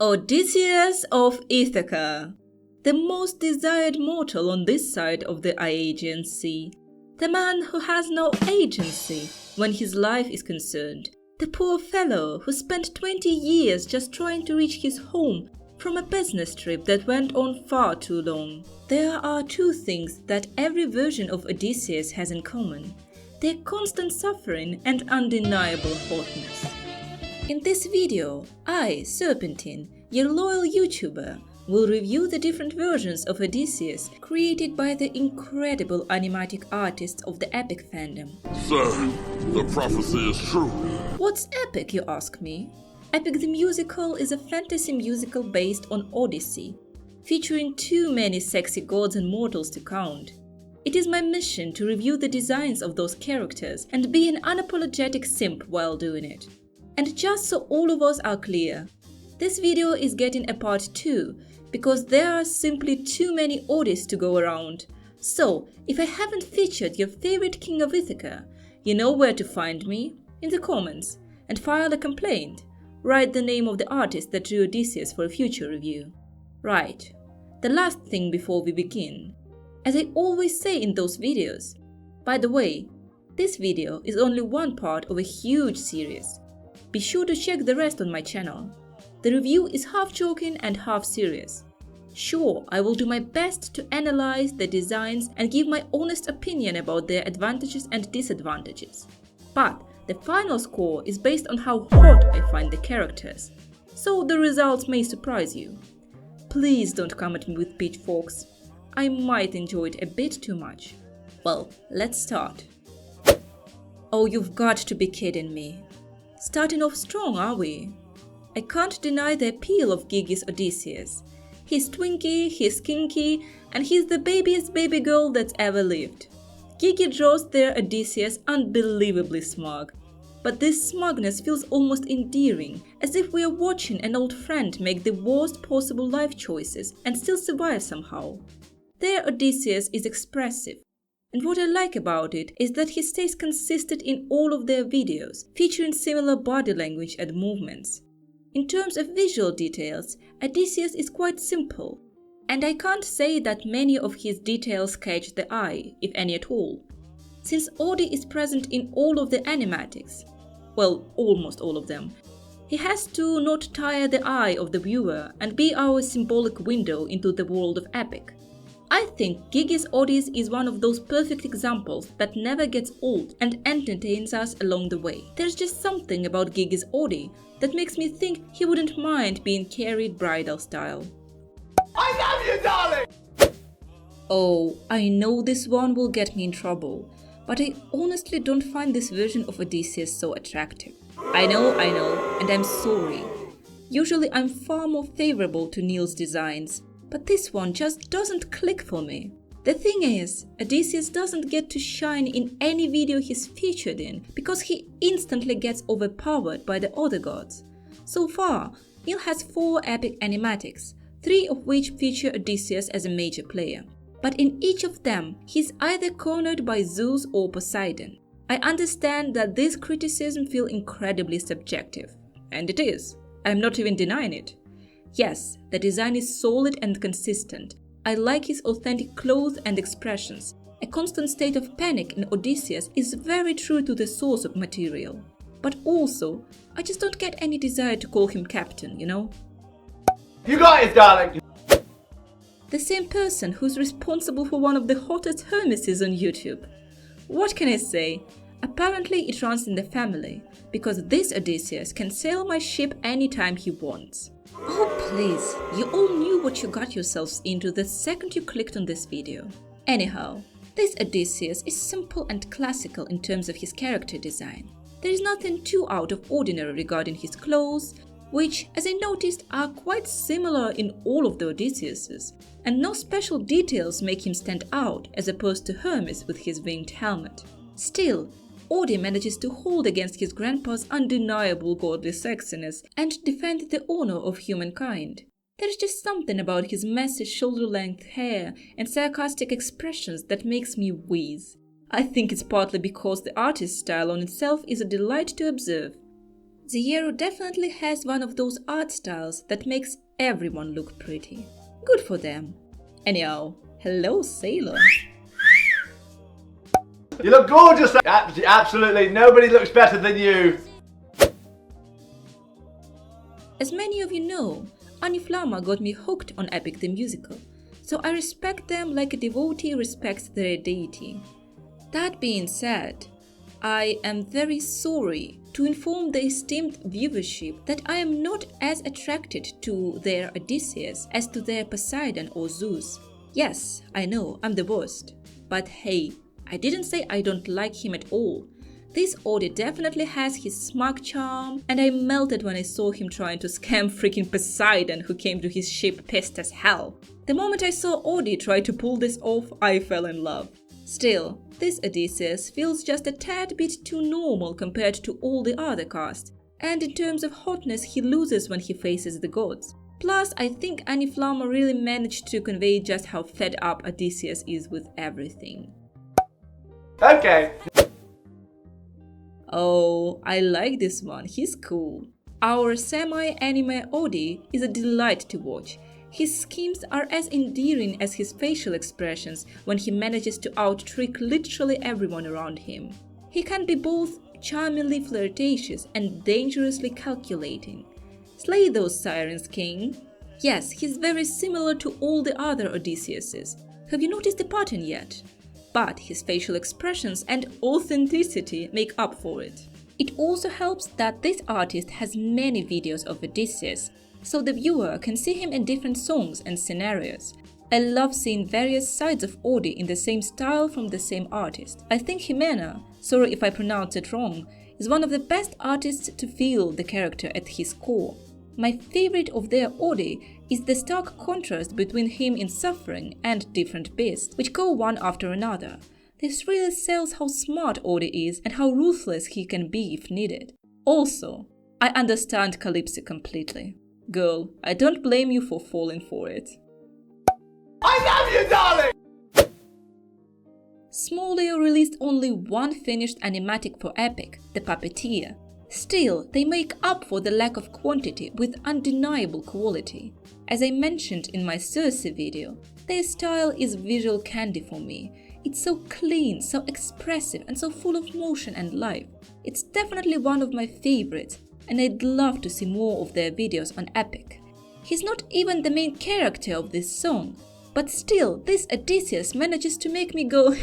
Odysseus of Ithaca, the most desired mortal on this side of the Aegean Sea, the man who has no agency when his life is concerned, the poor fellow who spent 20 years just trying to reach his home from a business trip that went on far too long. There are two things that every version of Odysseus has in common: their constant suffering and undeniable hotness. In this video, I, Serpentine, your loyal YouTuber, will review the different versions of Odysseus created by the incredible animatic artists of the epic fandom. Sir, the prophecy is true. What's epic, you ask me? Epic the Musical is a fantasy musical based on Odyssey, featuring too many sexy gods and mortals to count. It is my mission to review the designs of those characters and be an unapologetic simp while doing it. And just so all of us are clear, this video is getting a part 2 because there are simply too many Odys to go around. So, if I haven't featured your favorite king of Ithaca, you know where to find me, in the comments, and file a complaint. Write the name of the artist that drew Odysseus for a future review. Right, the last thing before we begin. As I always say in those videos, by the way, this video is only one part of a huge series. Be sure to check the rest on my channel. The review is half joking and half serious. Sure, I will do my best to analyze the designs and give my honest opinion about their advantages and disadvantages. But the final score is based on how hot I find the characters, so the results may surprise you. Please don't come at me with pitchforks. I might enjoy it a bit too much. Well, let's start. Oh, you've got to be kidding me. Starting off strong, are we? I can't deny the appeal of Gigi's Odysseus. He's twinky, he's kinky, and he's the babiest baby girl that's ever lived. Gigi draws their Odysseus unbelievably smug. But this smugness feels almost endearing, as if we are watching an old friend make the worst possible life choices and still survive somehow. Their Odysseus is expressive. And what I like about it is that he stays consistent in all of their videos, featuring similar body language and movements. In terms of visual details, Odysseus is quite simple, and I can't say that many of his details catch the eye, if any at all. Since Odi is present in all of the animatics, well, almost all of them, he has to not tire the eye of the viewer and be our symbolic window into the world of epic. I think Gigi's Odys is one of those perfect examples that never gets old and entertains us along the way. There's just something about Gigi's Ody that makes me think he wouldn't mind being carried bridal style. I love you, darling! Oh, I know this one will get me in trouble, but I honestly don't find this version of Odysseus so attractive. I know, and I'm sorry. Usually I'm far more favorable to Neal's designs, but this one just doesn't click for me. The thing is, Odysseus doesn't get to shine in any video he's featured in because he instantly gets overpowered by the other gods. So far, Neal has 4 epic animatics, 3 of which feature Odysseus as a major player. But in each of them, he's either cornered by Zeus or Poseidon. I understand that this criticism feels incredibly subjective, and it is. I'm not even denying it. Yes, the design is solid and consistent. I like his authentic clothes and expressions. A constant state of panic in Odysseus is very true to the source of material. But also, I just don't get any desire to call him captain, you know? You got it, darling! The same person who's responsible for one of the hottest Hermeses on YouTube. What can I say? Apparently it runs in the family, because this Odysseus can sail my ship anytime he wants. Oh please, you all knew what you got yourselves into the second you clicked on this video. Anyhow, this Odysseus is simple and classical in terms of his character design. There is nothing too out of ordinary regarding his clothes, which, as I noticed, are quite similar in all of the Odysseuses, and no special details make him stand out as opposed to Hermes with his winged helmet. Still, Odi manages to hold against his grandpa's undeniable godly sexiness and defend the honor of humankind. There is just something about his messy shoulder-length hair and sarcastic expressions that makes me wheeze. I think it's partly because the artist's style on itself is a delight to observe. Zieru definitely has one of those art styles that makes everyone look pretty. Good for them. Anyhow, hello sailor. You look gorgeous. Absolutely, nobody looks better than you. As many of you know, Anniflamma got me hooked on Epic the Musical, so I respect them like a devotee respects their deity. That being said, I am very sorry to inform the esteemed viewership that I am not as attracted to their Odysseus as to their Poseidon or Zeus. Yes, I know, I'm the worst. But hey, I didn't say I don't like him at all. This Odi definitely has his smug charm, and I melted when I saw him trying to scam freaking Poseidon, who came to his ship pissed as hell. The moment I saw Odi try to pull this off, I fell in love. Still, this Odysseus feels just a tad bit too normal compared to all the other cast, and in terms of hotness he loses when he faces the gods. Plus, I think Anniflamma really managed to convey just how fed up Odysseus is with everything. Okay. Oh, I like this one, he's cool. Our semi-anime Odi is a delight to watch. His schemes are as endearing as his facial expressions when he manages to out-trick literally everyone around him. He can be both charmingly flirtatious and dangerously calculating. Slay those sirens, king! Yes, he's very similar to all the other Odysseuses. Have you noticed the pattern yet? But his facial expressions and authenticity make up for it. It also helps that this artist has many videos of Odysseus, so the viewer can see him in different songs and scenarios. I love seeing various sides of Odi in the same style from the same artist. I think Ximena, sorry if I pronounce it wrong, is one of the best artists to feel the character at his core. My favorite of their Odi is the stark contrast between him in Suffering and Different Beasts, which go one after another. This really sells how smart Odi is and how ruthless he can be if needed. Also, I understand Calypso completely. Girl, I don't blame you for falling for it. I love you, darling! SylbanTot released only one finished animatic for Epic, The Puppeteer. Still, they make up for the lack of quantity with undeniable quality. As I mentioned in my Circe video, their style is visual candy for me. It's so clean, so expressive, and so full of motion and life. It's definitely one of my favorites, and I'd love to see more of their videos on Epic. He's not even the main character of this song, but still, this Odysseus manages to make me go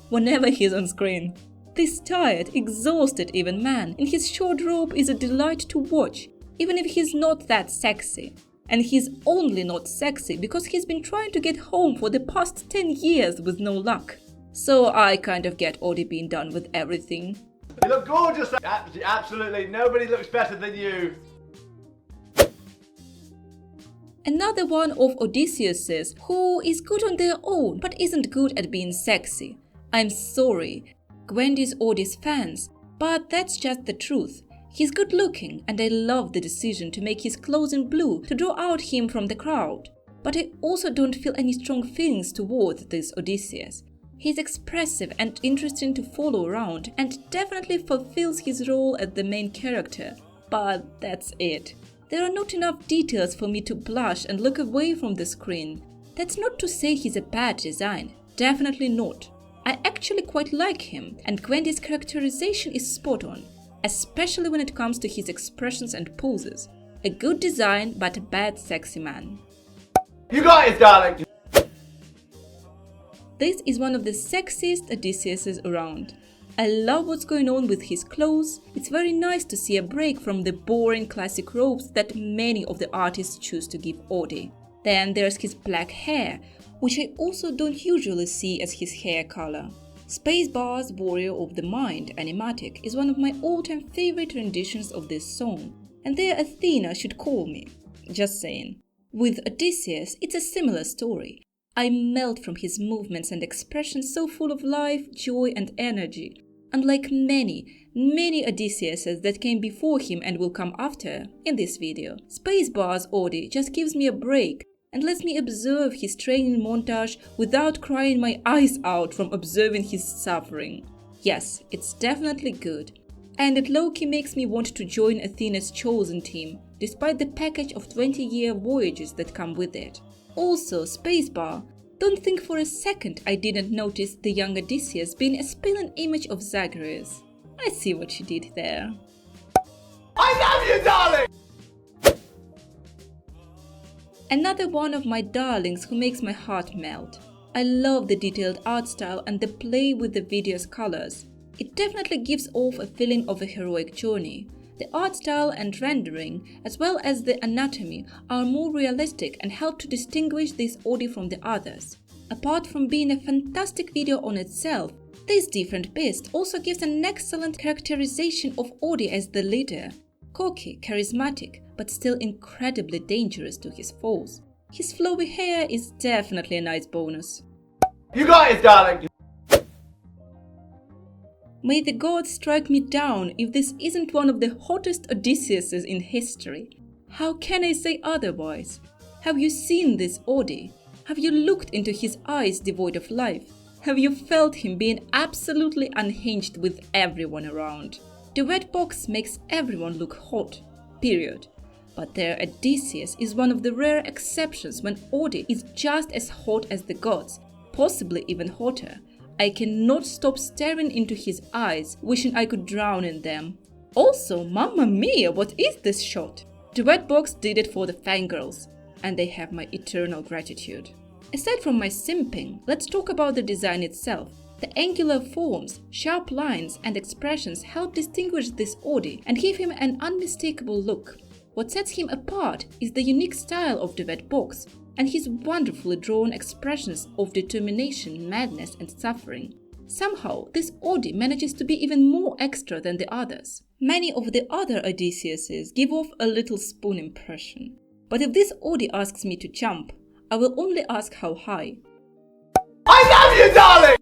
whenever he's on screen. This tired, exhausted even man in his short robe is a delight to watch, even if he's not that sexy. And he's only not sexy because he's been trying to get home for the past 10 years with no luck. So I kind of get Odi being done with everything. You look gorgeous. Absolutely, nobody looks better than you. Another one of Odysseuses who is good on their own but isn't good at being sexy. I'm sorry, Gwendy's Odi's fans, but that's just the truth. He's good looking and I love the decision to make his clothes in blue to draw out him from the crowd. But I also don't feel any strong feelings towards this Odysseus. He's expressive and interesting to follow around and definitely fulfills his role as the main character. But that's it. There are not enough details for me to blush and look away from the screen. That's not to say he's a bad design. Definitely not. I actually quite like him, and Gwendy's characterization is spot on, especially when it comes to his expressions and poses. A good design, but a bad sexy man. You got it, darling! This is one of the sexiest Odysseuses around. I love what's going on with his clothes. It's very nice to see a break from the boring classic robes that many of the artists choose to give Odi. Then there's his black hair, which I also don't usually see as his hair color. Spacebar's Warrior of the Mind animatic is one of my all-time favorite renditions of this song, and their Athena should call me. Just saying. With Odysseus, it's a similar story. I melt from his movements and expressions so full of life, joy and energy. Unlike many Odysseuses that came before him and will come after in this video, Spacebar's Odi just gives me a break and lets me observe his training montage without crying my eyes out from observing his suffering. Yes, it's definitely good. and it low-key makes me want to join Athena's chosen team, despite the package of 20-year voyages that come with it. Also, spacebar. Don't think for a second I didn't notice the young Odysseus being a spilling image of Zagreus. I see what you did there. I love you, darling! Another one of my darlings who makes my heart melt. I love the detailed art style and the play with the video's colors. It definitely gives off a feeling of a heroic journey. The art style and rendering, as well as the anatomy, are more realistic and help to distinguish this Odi from the others. Apart from being a fantastic video on itself, this different beast also gives an excellent characterization of Odi as the leader. Cocky, charismatic, but still incredibly dangerous to his foes. His flowy hair is definitely a nice bonus. You got it, darling! May the gods strike me down if this isn't one of the hottest Odysseuses in history. How can I say otherwise? Have you seen this Odi? Have you looked into his eyes devoid of life? Have you felt him being absolutely unhinged with everyone around? Duvetbox makes everyone look hot, period. But their Odysseus is one of the rare exceptions when Odi is just as hot as the gods, possibly even hotter. I cannot stop staring into his eyes, wishing I could drown in them. Also, mamma mia, what is this shot? Duvetbox did it for the fangirls, and they have my eternal gratitude. Aside from my simping, let's talk about the design itself. The angular forms, sharp lines and expressions help distinguish this Odi and give him an unmistakable look. What sets him apart is the unique style of Duvetbox and his wonderfully drawn expressions of determination, madness and suffering. Somehow, this Odi manages to be even more extra than the others. Many of the other Odysseuses give off a little spoon impression. But if this Odi asks me to jump, I will only ask how high. I love you, darling!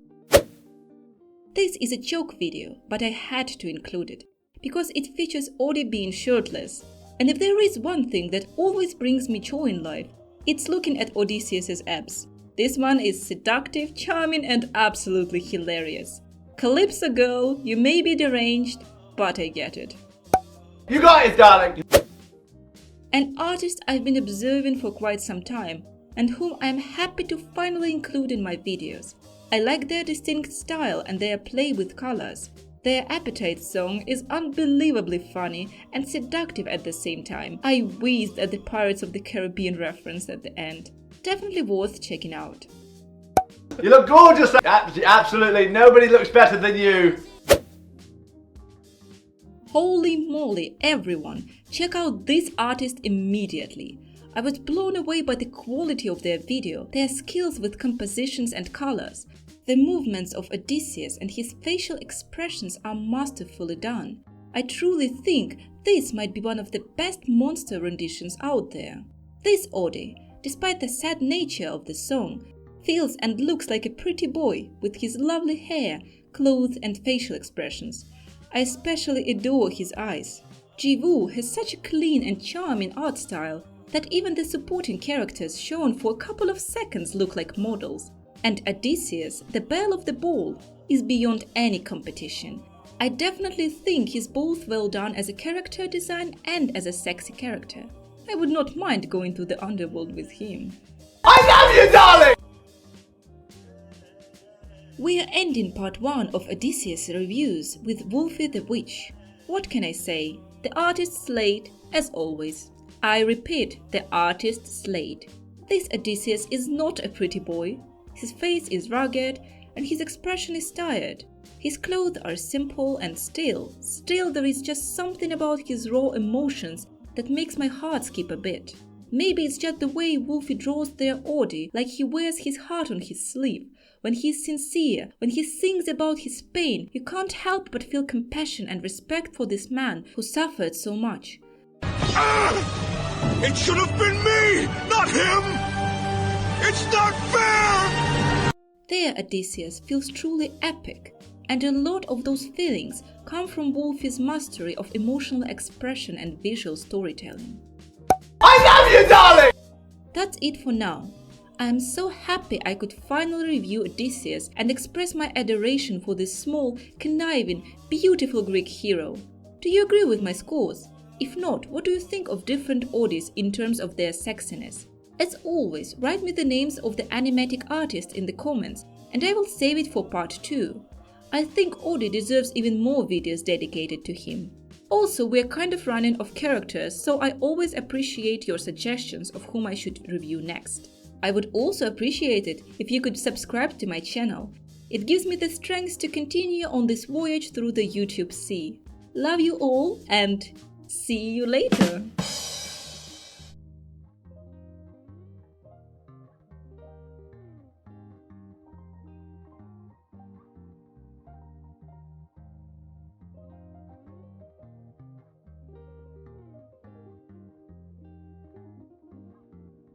This is a joke video, but I had to include it, because it features Odi being shirtless. And if there is one thing that always brings me joy in life, it's looking at Odysseus' abs. This one is seductive, charming and absolutely hilarious. Calypso girl, you may be deranged, but I get it. You got it, darling! An artist I've been observing for quite some time, and whom I am happy to finally include in my videos. I like their distinct style and their play with colors. Their Appetite song is unbelievably funny and seductive at the same time. I wheezed at the Pirates of the Caribbean reference at the end. Definitely worth checking out. You look gorgeous! Absolutely, nobody looks better than you! Holy moly, everyone! Check out this artist immediately. I was blown away by the quality of their video, their skills with compositions and colors. The movements of Odysseus and his facial expressions are masterfully done. I truly think this might be one of the best monster renditions out there. This Odi, despite the sad nature of the song, feels and looks like a pretty boy with his lovely hair, clothes and facial expressions. I especially adore his eyes. Jiwoo has such a clean and charming art style that even the supporting characters shown for a couple of seconds look like models. And Odysseus, the belle of the ball, is beyond any competition. I definitely think he's both well done as a character design and as a sexy character. I would not mind going to the underworld with him. I love you, darling! We are ending part 1 of Odysseus reviews with WolfyTheWitch. What can I say? The artist slayed, as always. I repeat, the artist slayed. This Odysseus is not a pretty boy. His face is rugged and his expression is tired. His clothes are simple and still there is just something about his raw emotions that makes my heart skip a bit. Maybe it's just the way Wolfy draws their Odi, like he wears his heart on his sleeve. When he's sincere, when he sings about his pain, you can't help but feel compassion and respect for this man who suffered so much. It should have been me, not him! It's not fair! Their Odysseus feels truly epic, and a lot of those feelings come from Wolfy's mastery of emotional expression and visual storytelling. I love you, darling! That's it for now. I am so happy I could finally review Odysseus and express my adoration for this small, conniving, beautiful Greek hero. Do you agree with my scores? If not, what do you think of different Odys in terms of their sexiness? As always, write me the names of the animatic artists in the comments and I will save it for part 2. I think Ody deserves even more videos dedicated to him. Also, we're kind of running off characters, so I always appreciate your suggestions of whom I should review next. I would also appreciate it if you could subscribe to my channel. It gives me the strength to continue on this voyage through the YouTube sea. Love you all and see you later!